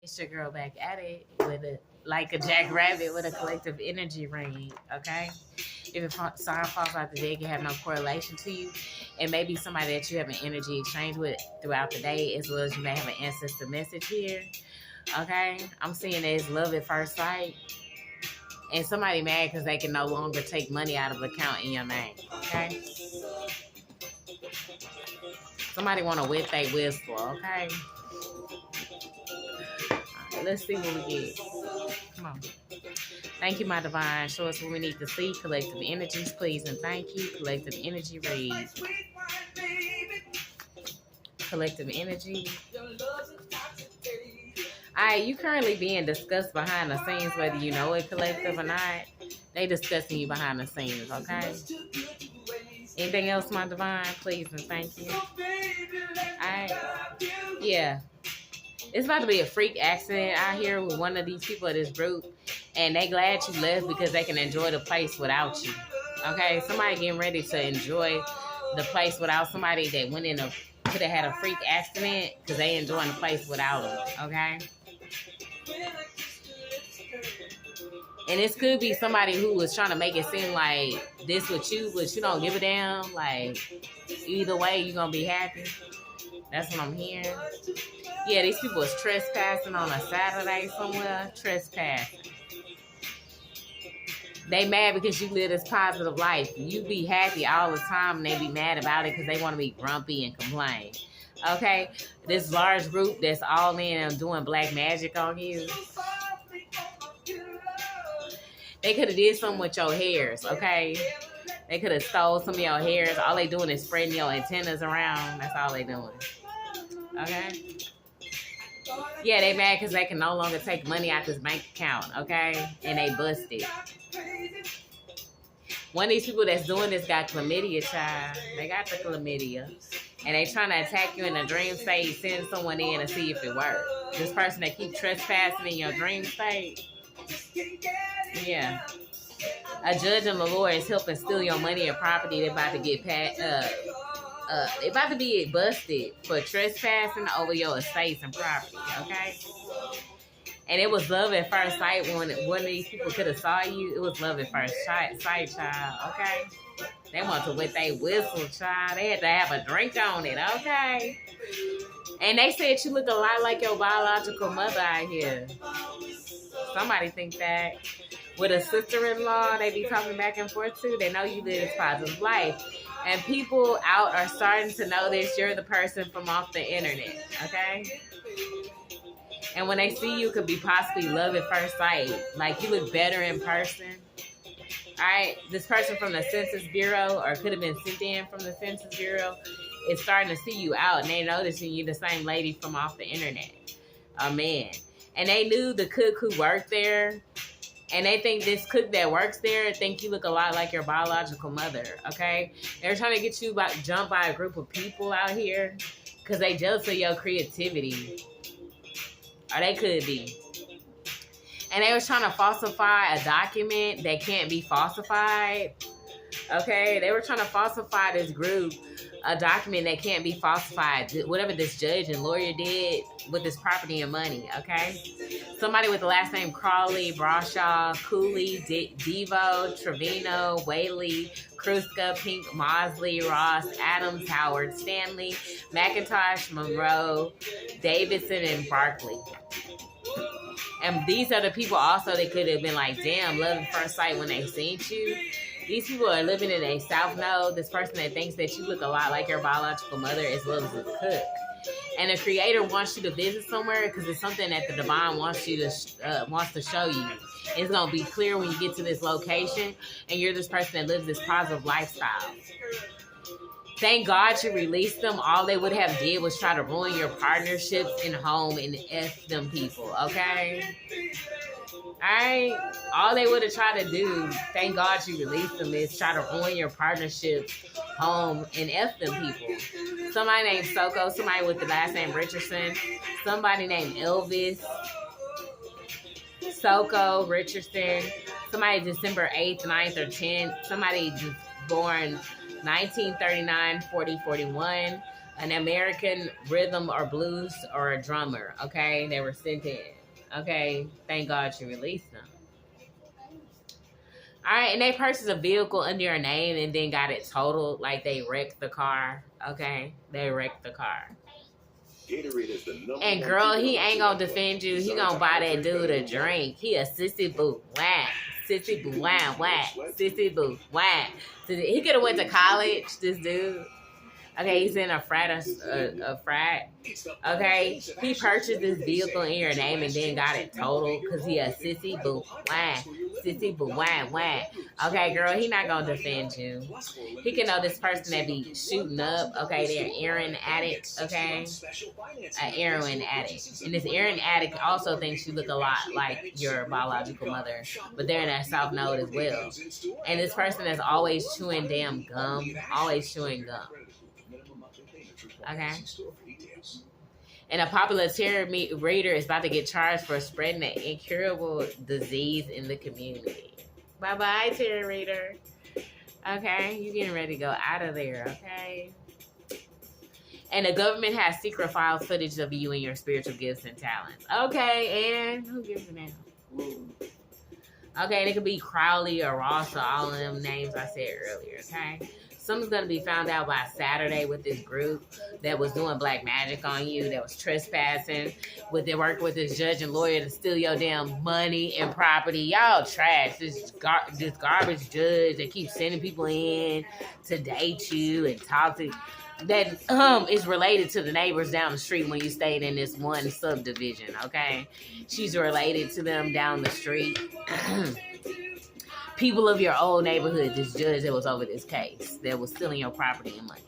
It's your girl back at it with a like a jackrabbit with a collective energy ring. Okay, if a sign falls out the day, it can have no correlation to you. It may be somebody that you have an energy exchange with throughout the day, as well as you may have an ancestor message here. Okay, I'm seeing it as love at first sight, and somebody mad because they can no longer take money out of the account in your name. Okay, somebody want to wet their whistle. Okay, let's see what we get. Come on. Thank you, my divine. Show us what we need to see. Collective energies, please, and thank you. Collective energy read. Collective energy. Alright, you currently being discussed behind the scenes, whether you know it, collective or not. They discussing you behind the scenes, okay? Anything else, my divine? Please and thank you. Alright. Yeah. It's about to be a freak accident out here with one of these people at this group, and they glad you left because they can enjoy the place without you. Okay, somebody getting ready to enjoy the place without somebody that went in could have had a freak accident because they enjoying the place without them. Okay, and this could be somebody who was trying to make it seem like this with you, but you don't give a damn. Like either way, you gonna be happy. That's what I'm hearing. Yeah, these people is trespassing on a Saturday somewhere. Trespassing. They mad because you live this positive life. You be happy all the time, and they be mad about it because they want to be grumpy and complain. Okay? This large group that's all in and doing black magic on you. They could have did something with your hairs, okay? They could have stole some of your hairs. All they doing is spreading your antennas around. That's all they doing. Okay? Yeah, they mad because they can no longer take money out this bank account, okay? And they busted. One of these people that's doing this got chlamydia, child. They got the chlamydia. And they trying to attack you in a dream state, send someone in and see if it works. This person that keep trespassing in your dream state. Yeah. A judge and the Lord is helping steal your money and property. They're about to get they about to be busted for trespassing over your estates and property, okay? And it was love at first sight when one of these people could have saw you. It was love at first sight, child, okay? They want to wet their whistle, child. They had to have a drink on it, okay? And they said you look a lot like your biological mother out here. Somebody think that. With a sister-in-law, they be talking back and forth too. They know you live this positive life. And people out are starting to notice you're the person from off the internet, okay? And when they see you, it could be possibly love at first sight. Like, you look better in person. All right? This person from the Census Bureau, or could have been sent in from the Census Bureau, is starting to see you out. And they noticing you the same lady from off the internet. A man. And they knew the cook who worked there. And they think this cook that works there think you look a lot like your biological mother, okay? They're trying to get you jumped by a group of people out here because they jealous of your creativity. Or they could be. And they was trying to falsify a document that can't be falsified, okay? They were trying to falsify this group, a document that can't be falsified. Whatever this judge and lawyer did with this property and money, okay? Somebody with the last name Crawley, Brashaw, Cooley, Devo, Trevino, Whaley, Kruska, Pink, Mosley, Ross, Adams, Howard, Stanley, McIntosh, Monroe, Davidson, and Barkley. And these are the people also that could have been like, damn, love at first sight when they seen you. These people are living in a South Node. This person that thinks that you look a lot like your biological mother as well as a cook. And the creator wants you to visit somewhere because it's something that the divine wants you to wants to show you. It's going to be clear when you get to this location and you're this person that lives this positive lifestyle. Thank God you released them. All they would have did was try to ruin your partnerships in home and F them people, okay? Alright? All they would have tried to do, thank God you released them, is try to ruin your partnership, home, and F them people. Somebody named Soko, somebody with the last name Richardson, somebody named Elvis, Soko, Richardson, somebody December 8th, 9th, or 10th, somebody just born 1939, 40, 41, an American rhythm or blues or a drummer. Okay, they were sent in. Okay, thank God you released them. All right, and they purchased a vehicle under your name and then got it totaled. Like they wrecked the car. Okay, they wrecked the car. And girl, he ain't gonna defend you. He gonna buy that dude a drink. He a sissy boo. Whack. Sissy boo. Whack. Whack. Sissy boo. Whack. He could have went to college, this dude. Okay, he's in a frat. Okay, he purchased this vehicle in your name and then got it totaled because he a sissy boo. Whack. Sissy boo. Whack. Whack. Okay, girl, he not gonna defend you. He can know this person that be shooting up. Okay, they're heroin addict. Okay, an heroin addict, and this heroin addict also thinks you look a lot like your biological mother, but they're in that South Node as well. And this person is always chewing damn gum, always chewing gum. Okay. And a popular tarot reader is about to get charged for spreading an incurable disease in the community. Bye-bye, tarot reader. Okay, you getting ready to go out of there, okay? And the government has secret file footage of you and your spiritual gifts and talents. Okay, and who gives a damn? Okay, and it could be Crowley or Ross or all of them names I said earlier, okay? Something's going to be found out by Saturday with this group that was doing black magic on you, that was trespassing, they're working with this judge and lawyer to steal your damn money and property. Y'all trash. This garbage judge that keeps sending people in to date you and talk to you. That is related to the neighbors down the street when you stayed in this one subdivision, okay? She's related to them down the street. People of your old neighborhood, this judge that was over this case, that was stealing your property and money.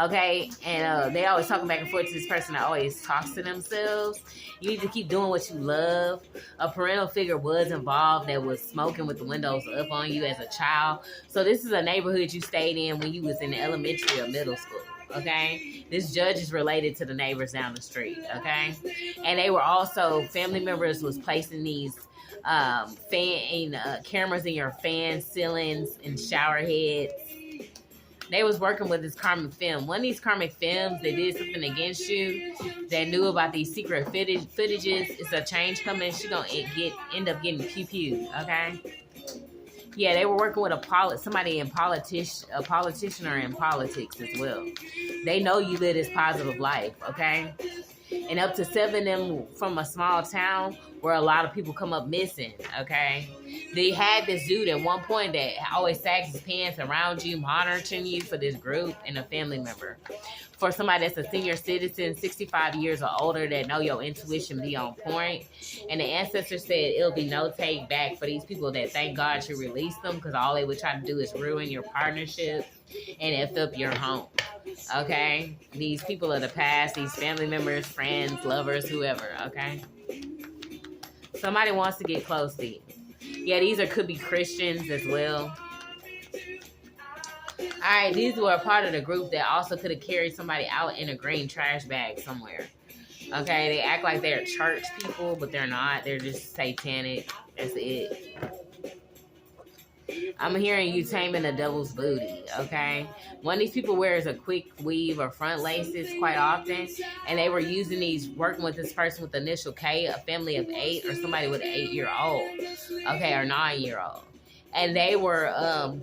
Okay? And they always talking back and forth to this person that always talks to themselves. You need to keep doing what you love. A parental figure was involved that was smoking with the windows up on you as a child. So this is a neighborhood you stayed in when you was in elementary or middle school. Okay, this judge is related to the neighbors down the street. Okay, and they were also family members was placing these cameras in your fan ceilings and shower heads. They was working with this karmic film. One of these karmic films, they did something against you. That knew about these secret footages. It's a change coming. She gonna end up getting pew-pewed. Okay. Yeah, they were working with a politician or in politics as well. They know you live this positive life, okay? And up to 7 of them from a small town where a lot of people come up missing, okay? They had this dude at one point that always sags his pants around you, monitoring you for this group and a family member. For somebody that's a senior citizen, 65 years or older, that know your intuition be on point. And the ancestors said it'll be no take back for these people that thank God you released them, because all they would try to do is ruin your partnership and F up your home. Okay? These people of the past, these family members, friends, lovers, whoever, okay? Somebody wants to get close to you. Yeah, these could be Christians as well. All right, these were a part of the group that also could have carried somebody out in a green trash bag somewhere. Okay, they act like they're church people, but they're not. They're just satanic. That's it. I'm hearing you taming a devil's booty, okay? One of these people wears a quick weave or front laces quite often, and they were using these, working with this person with the initial K, a family of 8, or somebody with an 8-year-old, okay, or 9-year-old. And they were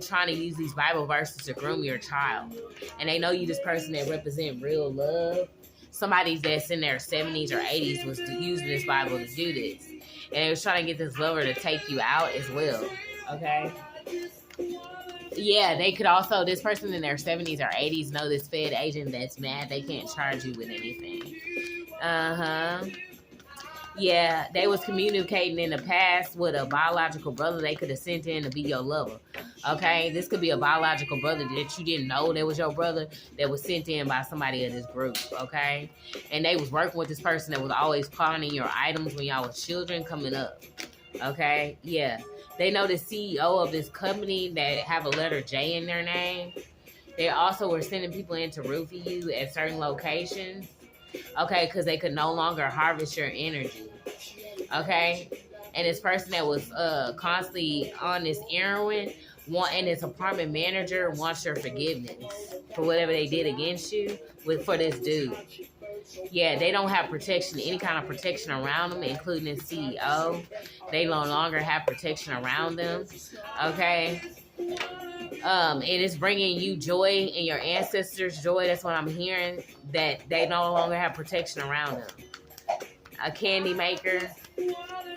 trying to use these Bible verses to groom your child. And they know you this person that represent real love. Somebody that's in their 70s or 80s was using this Bible to do this. And they was trying to get this lover to take you out as well, okay? Yeah, they could also, this person in their 70s or 80s know this Fed agent that's mad they can't charge you with anything. Yeah, they was communicating in the past with a biological brother they could have sent in to be your lover. Okay, this could be a biological brother that you didn't know that was your brother that was sent in by somebody of this group. Okay, and they was working with this person that was always pawning your items when y'all was children coming up. Okay, yeah, they know the CEO of this company that have a letter J in their name. They also were sending people in to roofie you at certain locations. Okay, because they could no longer harvest your energy. Okay, and this person that was constantly on this heroin, and this apartment manager wants your forgiveness. for whatever they did against you for this dude. Yeah, they don't have protection, any kind of protection around them, including the CEO. They no longer have protection around them. Okay. It is bringing you joy and your ancestors joy. That's what I'm hearing, that they no longer have protection around them. A candy maker,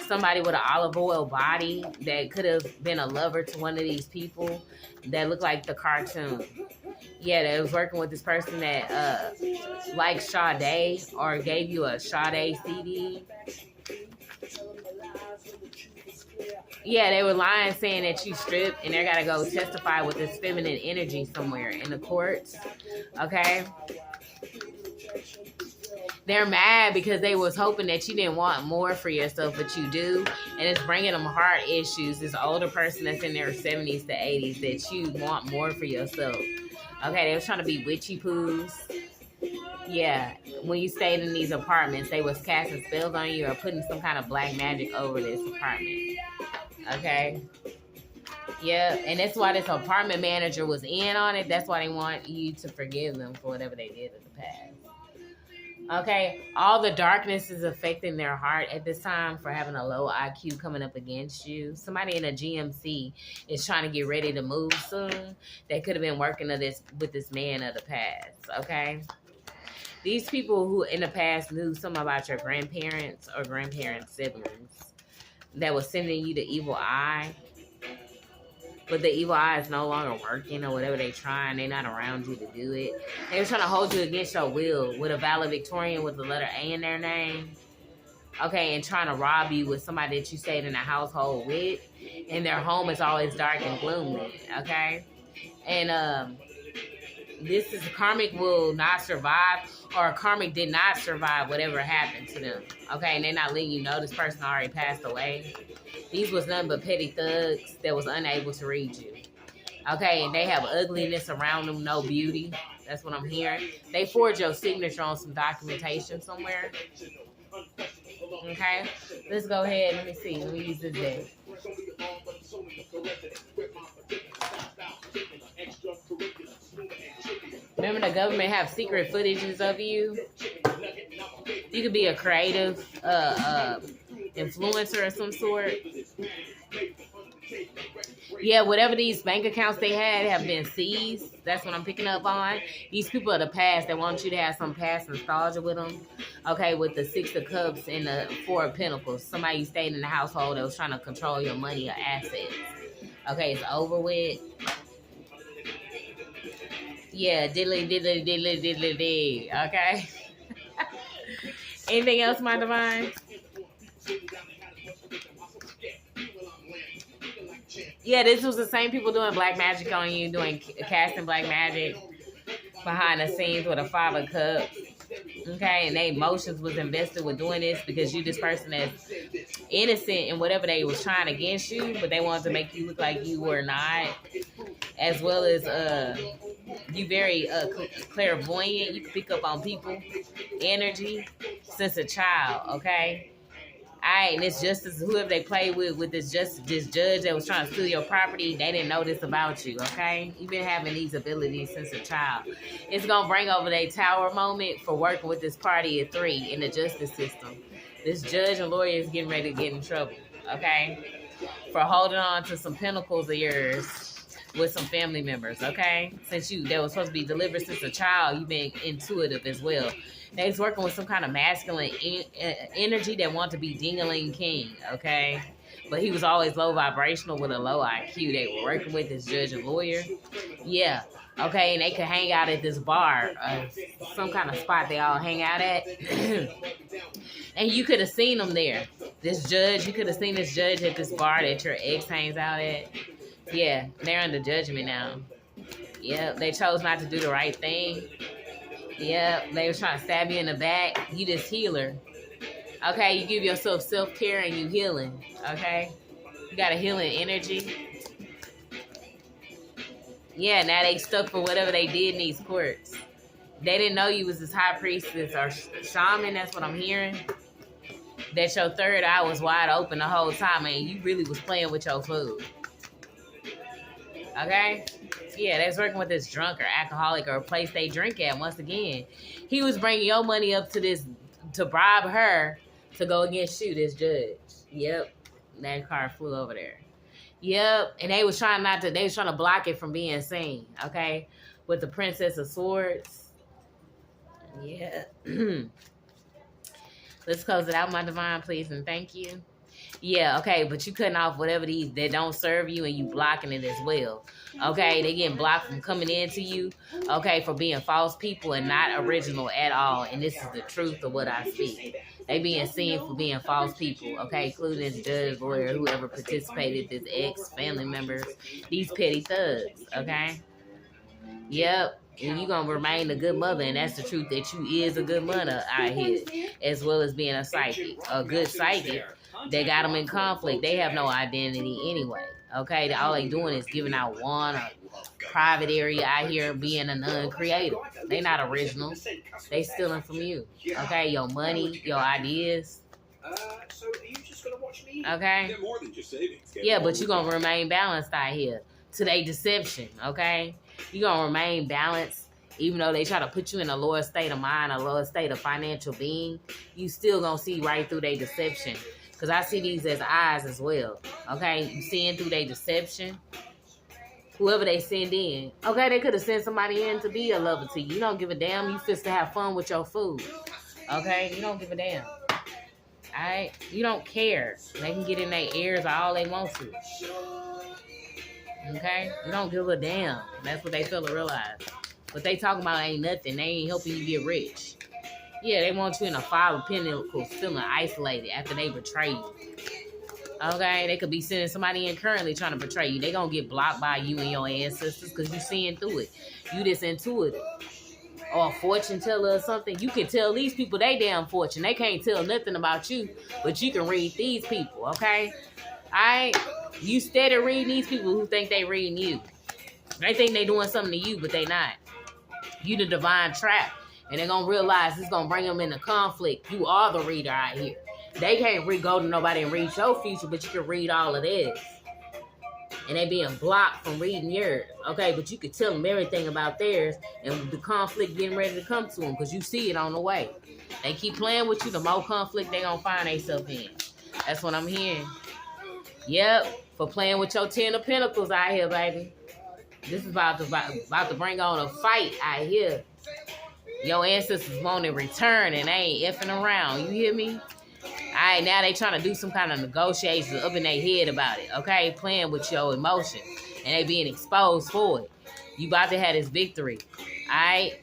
somebody with an olive oil body that could have been a lover to one of these people that looked like the cartoon. Yeah, that was working with this person that liked Sade or gave you a Sade CD. Yeah, they were lying saying that you stripped and they got to go testify with this feminine energy somewhere in the courts. Okay? They're mad because they was hoping that you didn't want more for yourself, but you do. And it's bringing them heart issues. This older person that's in their 70s to 80s that you want more for yourself. Okay, they was trying to be witchy poos. Yeah, when you stayed in these apartments, they was casting spells on you or putting some kind of black magic over this apartment. Okay? Yeah, and that's why this apartment manager was in on it. That's why they want you to forgive them for whatever they did in the past. Okay, all the darkness is affecting their heart at this time for having a low IQ coming up against you. Somebody in a GMC is trying to get ready to move soon. They could have been working with this man of the past, okay? These people who in the past knew something about your grandparents or grandparents' siblings that was sending you the evil eye. But the evil eye is no longer working or whatever they trying. They're not around you to do it. They were trying to hold you against your will with a valedictorian with the letter A in their name. Okay, and trying to rob you with somebody that you stayed in a household with. And their home is always dark and gloomy. Okay? And this is karmic will not survive, or karmic did not survive whatever happened to them. Okay, and they're not letting you know this person already passed away. These was nothing but petty thugs that was unable to read you. Okay, and they have ugliness around them, no beauty. That's what I'm hearing. They forged your signature on some documentation somewhere. Okay, let's go ahead. Let me see. Let me use this day. Remember, the government have secret footages of you. You could be a creative influencer of some sort. Yeah, whatever these bank accounts they had have been seized. That's what I'm picking up on. These people of the past, they want you to have some past nostalgia with them. Okay, with the 6 of Cups and the 4 of Pentacles. Somebody you stayed in the household that was trying to control your money or assets. Okay, it's over with. Yeah, diddly, diddly, diddly, diddly, diddly. Okay? Anything else, my divine? Yeah, this was the same people doing black magic on you, casting black magic behind the scenes with a 5 of Cups. Okay, and their emotions was invested with doing this because you this person that's innocent in whatever they was trying against you, but they wanted to make you look like you were not. As well as you very clairvoyant. You can pick up on people energy since a child, okay? Alright, and this justice, whoever they play with this judge that was trying to steal your property, they didn't know this about you, okay? You've been having these abilities since a child. It's going to bring over their tower moment for working with this party at 3 in the justice system. This judge and lawyer is getting ready to get in trouble, okay? For holding on to some pentacles of yours with some family members, okay? Since they were supposed to be delivered since a child, you've been intuitive as well. They was working with some kind of masculine energy that wanted to be Ding-a-ling King, okay? But he was always low vibrational with a low IQ. They were working with this judge and lawyer. Yeah, okay, and they could hang out at this bar, some kind of spot they all hang out at. And you could have seen them there. This judge, you could have seen this judge at this bar that your ex hangs out at. Yeah, they're under judgment now. Yeah, they chose not to do the right thing. Yeah, they was trying to stab you in the back. You just healer. Okay, you give yourself self-care and you healing. Okay? You got a healing energy. Yeah, now they stuck for whatever they did in these courts. They didn't know you was this high priestess or shaman. That's what I'm hearing. That your third eye was wide open the whole time and you really was playing with your food. Okay? Yeah, they was working with this drunk or alcoholic or a place they drink at. Once again, he was bringing your money up to this to bribe her to go against you, this judge. Yep, that car flew over there. Yep, and they was trying to block it from being seen. Okay, with the Princess of Swords. Yeah. Let's close it out, my divine, please, and thank you. Yeah, okay, but you cutting off whatever these that don't serve you and you blocking it as well. Okay, they getting blocked from coming into you, okay, for being false people and not original at all. And this is the truth of what I speak. They being seen for being false people, okay, including this judge, lawyer, whoever participated, this ex, family members, these petty thugs, okay? Yep. And you gonna remain a good mother, and that's the truth, that you is a good mother out here, as well as being a psychic, a good psychic. They got them in conflict. They have no identity anyway. Okay, all they doing is giving out one or private area out here, being a non-creative. They not original. They stealing from you. Okay, your money, your ideas. Okay. Yeah, but you gonna remain balanced out here to their deception. Okay. You gonna remain balanced, even though they try to put you in a lower state of mind, a lower state of financial being. You still gonna see right through their deception, because I see these as eyes as well. Okay, you seeing through their deception. Whoever they send in, okay, they could have sent somebody in to be a lover to you. You don't give a damn. You just to have fun with your food. Okay, you don't give a damn. Alright, you don't care. They can get in their ears all they want to. Okay? You don't give a damn. That's what they feel to realize. What they talking about ain't nothing. They ain't helping you get rich. Yeah, they want you in a fire of pentacles, feeling isolated after they betray you. Okay? They could be sending somebody in currently trying to betray you. They gonna get blocked by you and your ancestors because you seeing through it. You just intuitive. Or a fortune teller or something. You can tell these people they damn fortune. They can't tell nothing about you, but you can read these people, okay? Alright? You steady reading these people who think they reading you. They think they doing something to you, but they not. You the divine trap. And they're going to realize it's going to bring them into conflict. You are the reader out here. They can't go to nobody and read your future, but you can read all of this. And they being blocked from reading yours. Okay, but you can tell them everything about theirs, and the conflict getting ready to come to them because you see it on the way. They keep playing with you, the more conflict they going to find themselves in. That's what I'm hearing. Yep, for playing with your 10 of Pentacles out here, baby. This is about to bring on a fight out here. Your ancestors want to return and they ain't effing around. You hear me? Alright, now they trying to do some kind of negotiations up in their head about it. Okay, playing with your emotions. And they being exposed for it. You about to have this victory. Alright?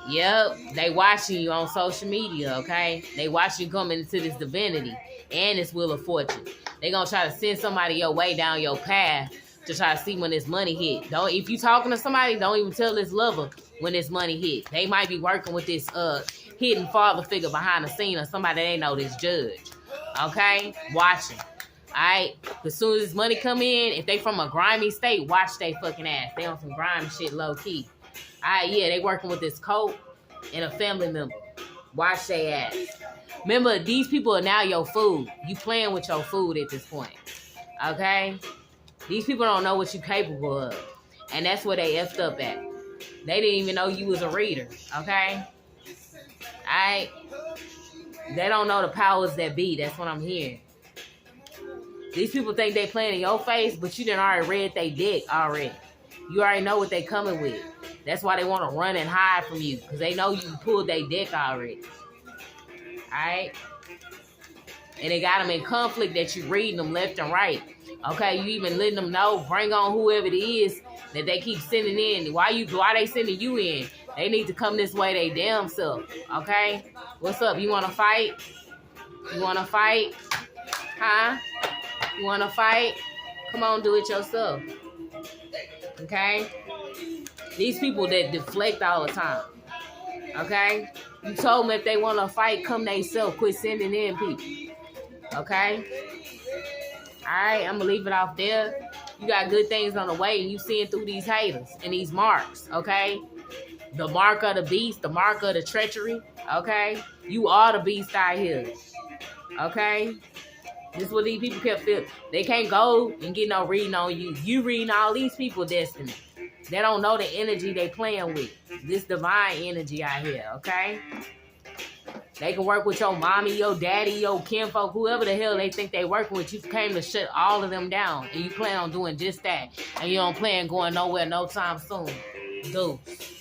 Yep, they watching you on social media, okay? They watch you coming into this divinity and this Wheel of Fortune. They gonna try to send somebody your way down your path to try to see when this money hit. If you talking to somebody, don't even tell this lover when this money hit. They might be working with this hidden father figure behind the scene, or somebody they know, this judge. Okay? Watching. Alright? As soon as this money come in, if they from a grimy state, watch they fucking ass. They on some grimy shit low key. Alright, yeah, they working with this cult and a family member. Watch they ass. Remember, these people are now your food. You playing with your food at this point. Okay? These people don't know what you're capable of. And that's where they effed up at. They didn't even know you was a reader. Okay? Alright? They don't know the powers that be. That's what I'm hearing. These people think they playing in your face, but you done already read they dick already. You already know what they coming with. That's why they want to run and hide from you. Because they know you pulled their dick already. Alright? And they got them in conflict that you reading them left and right. Okay? You even letting them know, bring on whoever it is that they keep sending in. Why they sending you in? They need to come this way they damn self. Okay? What's up? You want to fight? You want to fight? Huh? You want to fight? Come on, do it yourself. Okay? These people that deflect all the time. Okay? You told them if they want to fight, come they self. Quit sending in people. Okay? Alright, I'm going to leave it off there. You got good things on the way, and you seeing through these haters and these marks. Okay? The mark of the beast, the mark of the treachery. Okay? You are the beast out here. Okay? This is what these people kept feeling. They can't go and get no reading on you. You reading all these people destiny. They don't know the energy they playing with. This divine energy out here, okay? They can work with your mommy, your daddy, your kinfolk, whoever the hell they think they working with. You came to shut all of them down. And you plan on doing just that. And you don't plan going nowhere no time soon. Deuce.